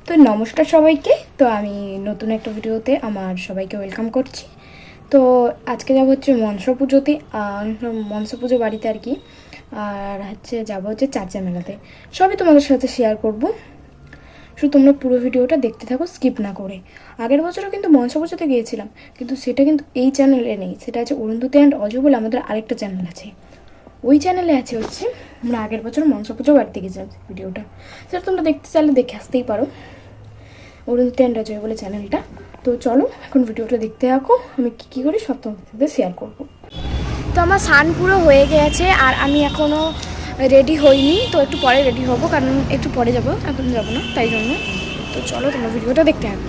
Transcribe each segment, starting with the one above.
তো নমস্কার সবাইকে। তো আমি নতুন একটা ভিডিওতে আমার সবাইকে ওয়েলকাম করছি। তো আজকে যাব হচ্ছে মনসা পুজোতে, মনসা পুজো বাড়িতে আর কি। আর হচ্ছে যাবো হচ্ছে চাচা মেলাতে। সবই তোমাদের সাথে শেয়ার করব, শুধু তোমরা পুরো ভিডিওটা দেখতে থাকো স্কিপ না করে। আগের বছরও কিন্তু মনসা পুজোতে গিয়েছিলাম, কিন্তু সেটা কিন্তু এই চ্যানেলে নেই। সেটা আছে অরুন্ধতী অ্যান্ড অজয় বলে আমাদের আরেকটা চ্যানেল আছে, ওই চ্যানেলে আছে হচ্ছে আমরা আগের বছর মনসা পুজো বাড়িতে গেছিলাম ভিডিওটা। সেটা তোমরা দেখতে চাইলে দেখে আসতেই পারো, অরুন্ধতী অ্যান্ড অজয় বলে চ্যানেলটা। তো চলো এখন ভিডিওটা দেখতে থাকো, আমি কী করি সব তোমাদের সাথে শেয়ার করবো। তো আমার স্নান পুরো হয়ে গেছে আর আমি এখনও রেডি হইনি। তো একটু পরে রেডি হবো, কারণ একটু পরে যাবো, এখন যাবো না, তাই জন্য। তো চলো তোমরা ভিডিওটা দেখতে থাকো।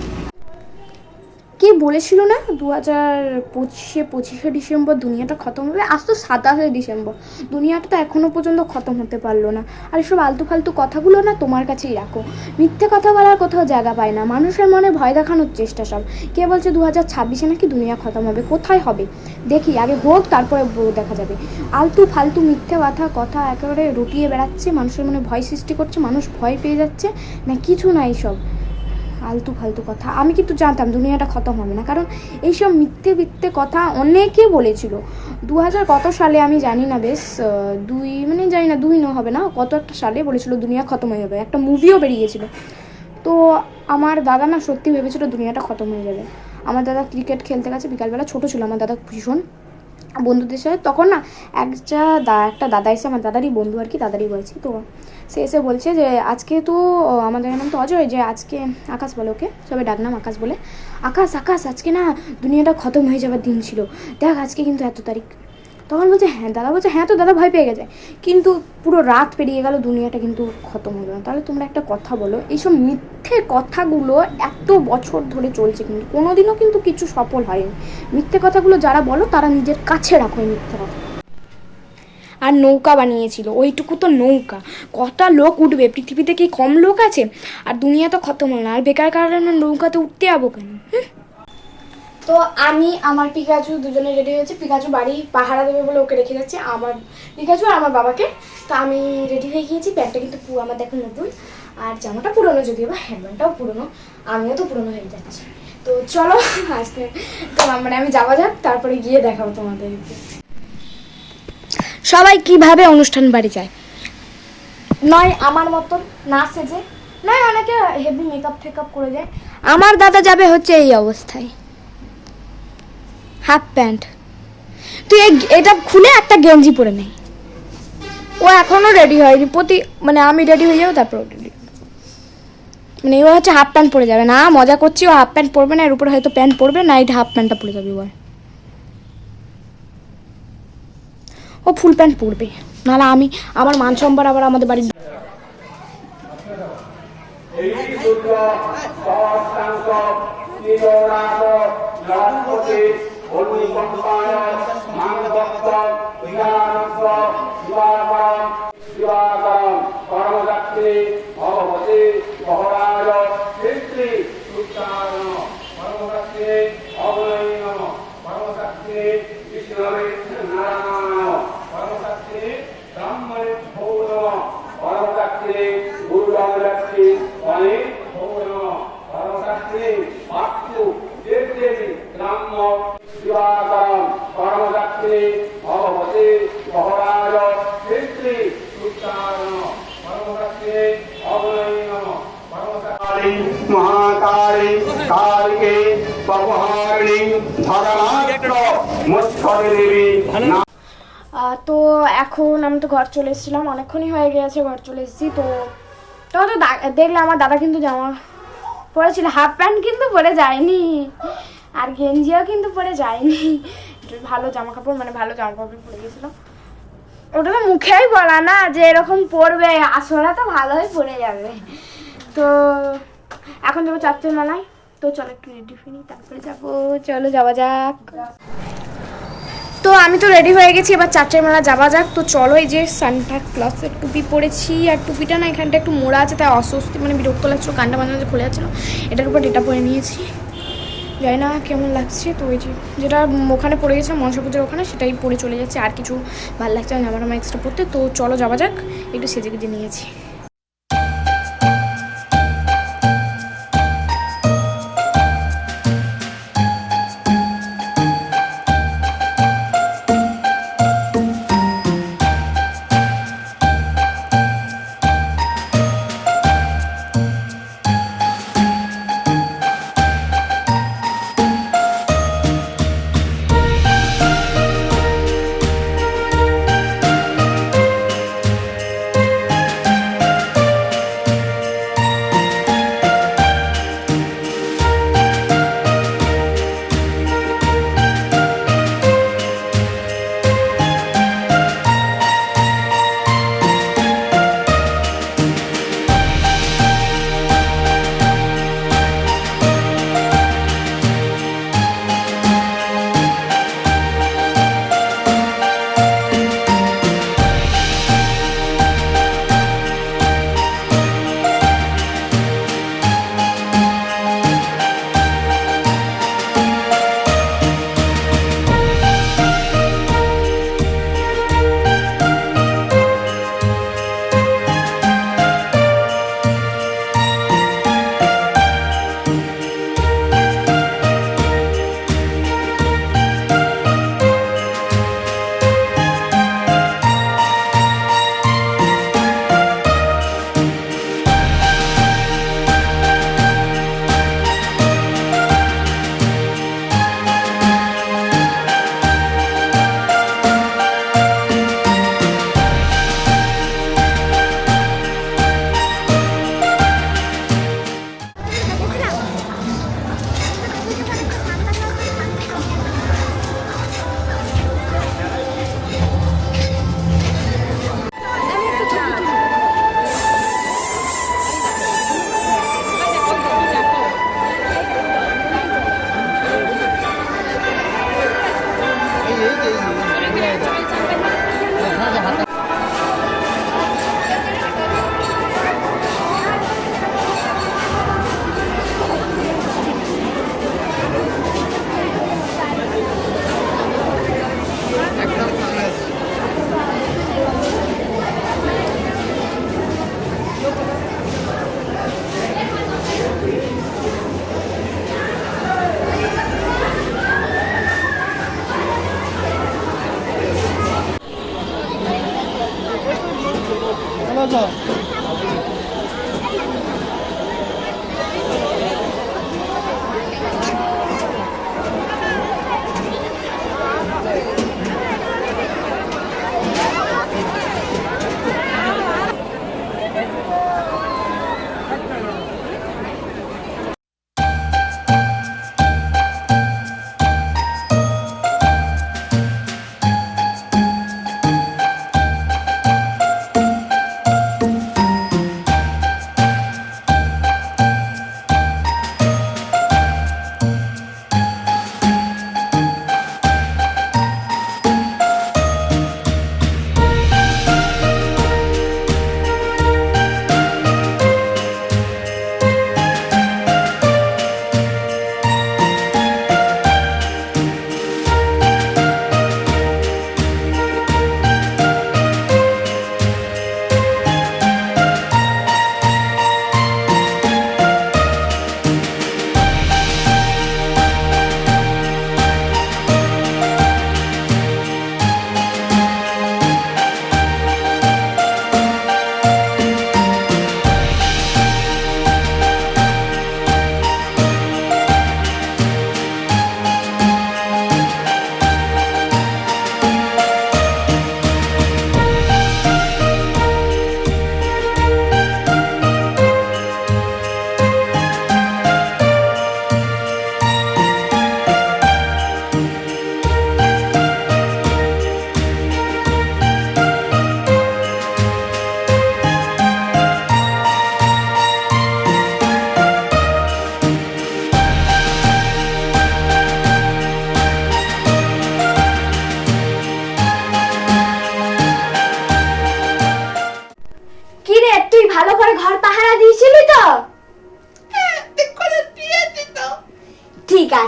কে বলেছিল না 2025 ডিসেম্বর দুনিয়াটা খতম হবে? আজ তো 27 ডিসেম্বর, দুনিয়াটা তো এখনও পর্যন্ত খতম হতে পারলো না। আর এসব আলতু ফালতু কথাগুলো না তোমার কাছেই রাখো, মিথ্যে কথা বলার কোথাও জায়গা পায় না। মানুষের মনে ভয় দেখানোর চেষ্টা সব। কে বলছে 2026 নাকি দুনিয়া খতম হবে? কোথায় হবে দেখি, আগে হোক তারপরে দেখা যাবে। আলতু ফালতু মিথ্যে কথা একেবারে রটিয়ে বেড়াচ্ছে, মানুষের মনে ভয় সৃষ্টি করছে, মানুষ ভয় পেয়ে যাচ্ছে না, কিছু না এইসব আলতু ফালতু কথা। আমি কিন্তু জানতাম দুনিয়াটা খতম হবে না, কারণ এইসব মিথ্যে কথা অনেকে বলেছিল। 2000 কত সালে আমি জানি না, বেশ জানি না, 2 হবে না, কত একটা সালে বলেছিল দুনিয়া খতম হয়ে যাবে, একটা মুভিও বেরিয়েছিল। তো আমার দাদা না সত্যি ভেবেছিল দুনিয়াটা খতম হয়ে যাবে। আমার দাদা ক্রিকেট খেলতে গেছে বিকালবেলা, ছোটো ছিল আমার দাদা ভীষণ, বন্ধুদের সাথে। তখন না একটা দাদা এসে, আমার দাদারই বন্ধু আর কি, দাদারই বলছি। তো সে এসে বলছে যে আজকে তো আমাদের নাম তো অজয়, যে আজকে আকাশ বলে, ওকে সবাই ডাকনাম আকাশ বলে, আকাশ আজকে না দুনিয়াটা খতম হয়ে যাবার দিন ছিল, দেখ আজকে কিন্তু এত তারিখ। তখন বলছে হ্যাঁ, দাদা বলছে হ্যাঁ। তো দাদা ভয় পেয়ে গেছে, কিন্তু পুরো রাত পেরিয়ে গেল, দুনিয়াটা কিন্তু খতম হলো না। তাহলে তোমরা একটা কথা বলো, এইসব মিথ্যে কথাগুলো এত বছর ধরে চলছে, কিন্তু কোনোদিনও কিন্তু কিছু সফল হয়নি। মিথ্যে কথাগুলো যারা বলো তারা নিজের কাছে রাখো এই মিথ্যে কথা। আর নৌকা বানিয়েছিল, ওইটুকু তো নৌকা, কটা লোক উঠবে? পৃথিবীতে কি কম লোক আছে? আর দুনিয়া তো খতম হলো না, আর বেকার কারণে নৌকাতে উঠতে যাবো কেন? তো আমি আমার পিকাচু দুজনে রেডি হয়েছে। পিকাচু বাড়ি পাহারা দেবে বলে ওকে রেখে যাচ্ছে, আমার পিকাচু আর আমার বাবাকে। তো আমি রেডি হয়ে গিয়েছি। প্যান্টটা কিন্তু পুরো আমার দেখো নতুন, আর জামাটা পুরোনো, যদিও বা হ্যান্ডব্যান্ডটাও পুরোনো, আমিও তো পুরোনো হয়ে যাচ্ছি। তো চলো আজকে তো আমি যাওয়া যাক, তারপরে গিয়ে দেখাবো তোমাদেরকে সবাই কিভাবে অনুষ্ঠান বাড়ি যায়। নয় আমার মতন না সেজে, নয় অনেকে হেভি মেকআপ ফেকআপ করে যায়। আমার দাদা যাবে হচ্ছে এই অবস্থায়, হাফ প্যান্ট। তুই এটা খুলে একটা গেঞ্জি পরে নেই। ও এখনো রেডি হয়নি, আমি রেডি হয়ে যাবো তারপর রেডি। ও হচ্ছে হাফ প্যান্ট পরে যাবে না, মজা করছি। ও হাফ প্যান্ট পরবে না, এর উপরে হয়তো প্যান্ট পরবে না, এটা হাফ প্যান্টটা পরে যাবে। ও ফুল প্যান্ট পরবে, নাহলে আমার মান সম্মান আবার আমাদের বাড়ির মহাকালী কালকে পবহারিণী ধর্মাত্র মুচ্ছরে দেবী। তো এখন আমি তো ঘর চলে এসেছিলাম, অনেকক্ষণই হয়ে গেছে ঘর চলে এসেছি। তো দেখলে আমার দাদা কিন্তু জামা পরেছিল, হাফ প্যান্ট কিন্তু পরে যায়নি, আর গেঞ্জিও কিন্তু পরে যায়নি। ভালো জামা কাপড় পরে গেছিলো। ওটা তো মুখেই বলা না যে এরকম পরবে, আসলে তো ভালোই পরে যাবে। তো এখন যাবো চাঁদের মেলায়। তো চলো একটু রেডি ফিনি, তারপরে যাবো। চলো যাওয়া যাক। তো আমি তো রেডি হয়ে গেছি, এবার চাঁদের মেলা যাওয়া যাক। তো চলো, এই যে সান্টা ক্লসের টুপি পরেছি, আর টুপিটা না এখানটা একটু মোড়া আছে, তাই অস্বস্তি, বিরক্ত লাগছিলো, কানটা মাঝে মাঝে খুলে যাচ্ছিলো। এটার উপর এটা পরে নিয়েছি, জানি না কেমন লাগছে। তো ওই যেটা ওখানে পড়ে গেছিলাম মনসা পুজোর ওখানে, সেটাই পরে চলে যাচ্ছে, আর কিছু ভালো লাগছে না আমার এক্সট্রা পড়তে। তো চলো যাওয়া যাক, একটু সেজে গুজে নিয়েছি।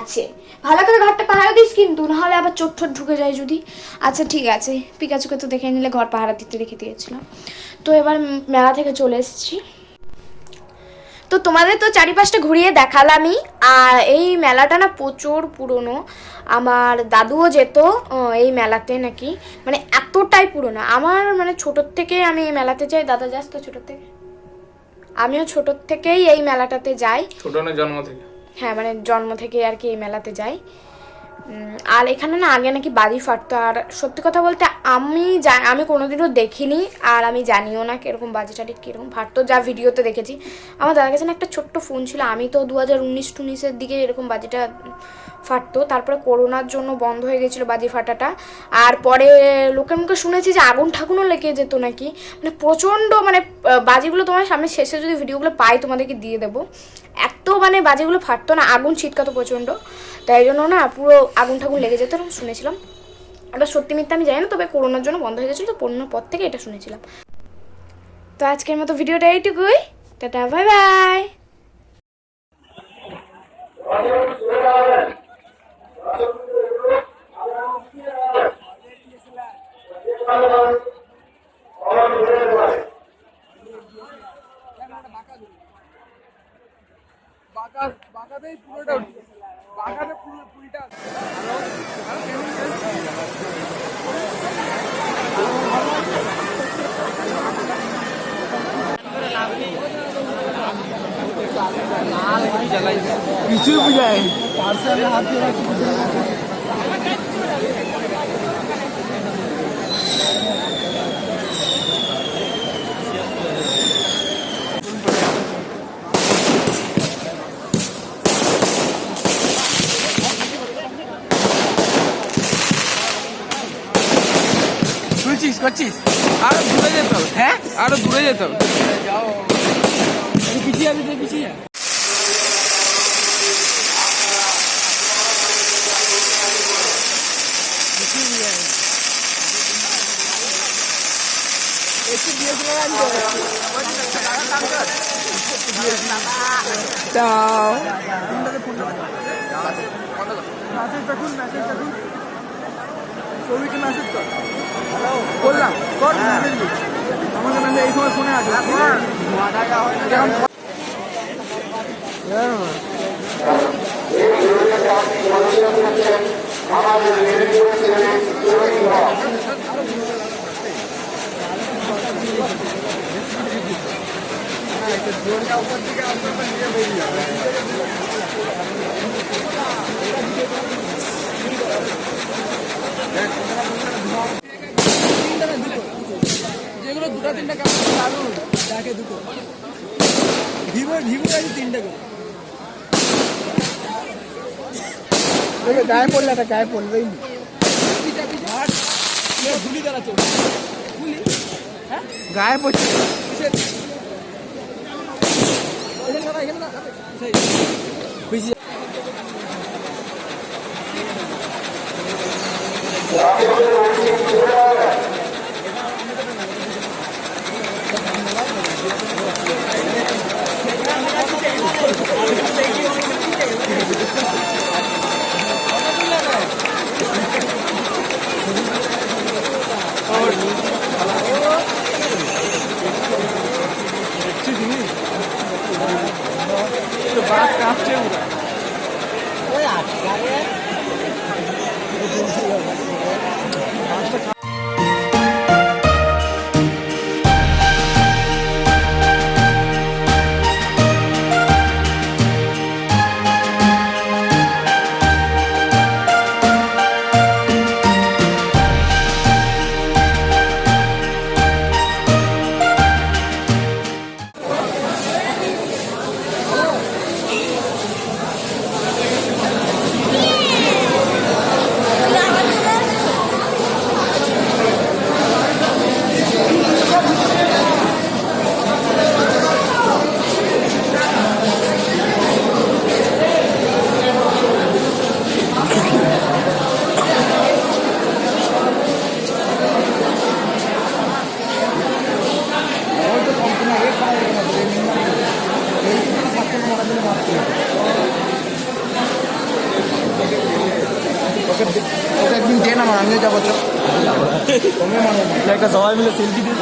আছে, ভালো করে ঘরটা পাহারা দিস কিন্তু, নাহলে আবার চোট ঠোট ঢুকে যায় যদি। আচ্ছা ঠিক আছে, পিকাচুকে তো দেখে নিলে ঘর পাহারা দিতে রেখে দিয়েছিলাম। তো এবার মেলা থেকে চলে এসেছি। তো তোমাদের তো চারিপাশটা ঘুরিয়ে দেখালামই। আর এই মেলাটা না প্রচুর পুরনো, আমার দাদুও যেত এই মেলাতে নাকি, মানে এতটাই পুরনো। আমার মানে ছোটোর থেকে আমি এই মেলাতে যাই। দাদা যাস তো ছোটোর থেকে? আমিও ছোটোর থেকেই এই মেলাটাতে যাই। ছোট না জন্ম থেকে? হ্যাঁ মানে জন্ম থেকে আর কি এই মেলাতে যাই। আর এখানে না আগে নাকি বাজি ফাটতো, আর সত্যি কথা বলতে আমি কোনোদিনও দেখিনি, আর আমি জানিও না কিরকম বাজি টাজি কীরকম ফাটতো, যা ভিডিওতে দেখেছি। আমার দাদার কাছে না একটা ছোট্ট ফোন ছিল, আমি তো 2019-20 দিকে এরকম বাজিটা ফাটতো। তারপরে করোনার জন্য বন্ধ হয়ে গেছিলো বাজি ফাটাটা। আর পরে লোকের মুখে শুনেছি যে আগুন ঠাকুনও লেগে যেত নাকি, মানে প্রচণ্ড, মানে বাজিগুলো তোমার সামনে শেষে যদি ভিডিওগুলো পাই তোমাদেরকে দিয়ে দেবো। এত মানে বাজিগুলো ফাটতো না, আগুন ছিটকাতো প্রচণ্ড, তাই জন্য না পুরো আগুন ঠাগুন লেগে যেত এরকম শুনেছিলাম। এটা সত্যি মিথ্যা আমি জানি না, তবে করোনার জন্য বন্ধ হয়ে গেছিলো, তো করোনার পর থেকে এটা শুনেছিলাম। তো আজকের মতো ভিডিওটা এইটুকুই, টাটা বাই বাই। বাঁকাতেই পুরোটা বাঁকাতে পুরোটা কিছুই বুঝায় করছিস। আরো দূরে যেতে হবে, হ্যাঁ আরো দূরে যেতে হবে। পিছিয়ে আমি পিছিয়ে ছবিকে মেসেজ কর, করলাম কর আমাকে মেসেজ এই সময় ফোনে আছে। উপর থেকে আপনার নিয়ে বেরিয়ে যাবে। যেগুলো দুটো তিনটা কাজ চালু ডাকে দুটো ভিভো আছে তিনটে করে গায়ে পড়লে একটা গায়ে পড়বেই গুলি দাঁড়াচ্ছে গায়ে পড়ছে বাস কাঁপছে ওকে একদিন দে না, আমিও যাবো। একটা সবাই মিলে সেলফি দিই।